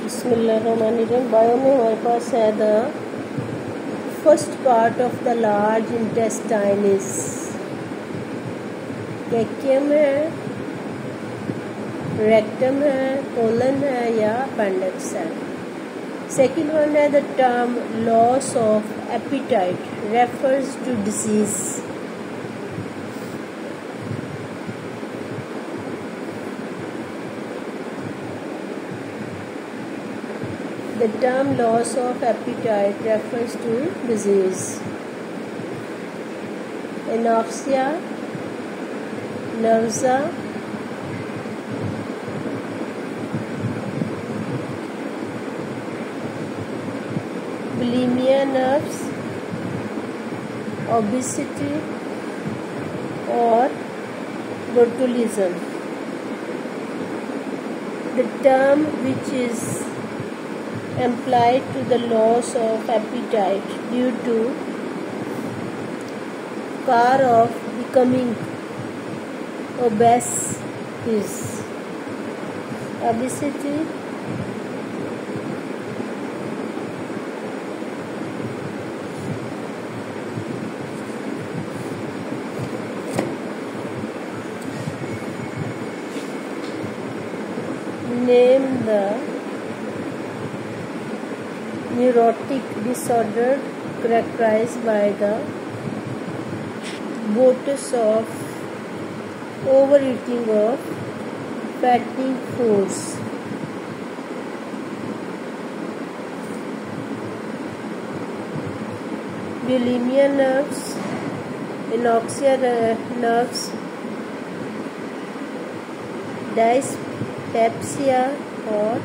बिस्मिल्लाहिर्रहमानिर्रहीम। बायो में हमारे पास है the first part of the large intestine is caecum है, रेक्टम है, कोलन है या अपेंडिक्स है। सेकेंड वन है the term loss of appetite refers to disease. The term loss of appetite refers to disease. Anoxia, nausea, bulimia nerves, obesity or botulism. The term which is applied to the loss of appetite due to cause of becoming obese is obesity, name the neurotic disorder characterized by the bolus of overeating of fattening foods. Bulimia nerves, anoxia nerves, dyspepsia or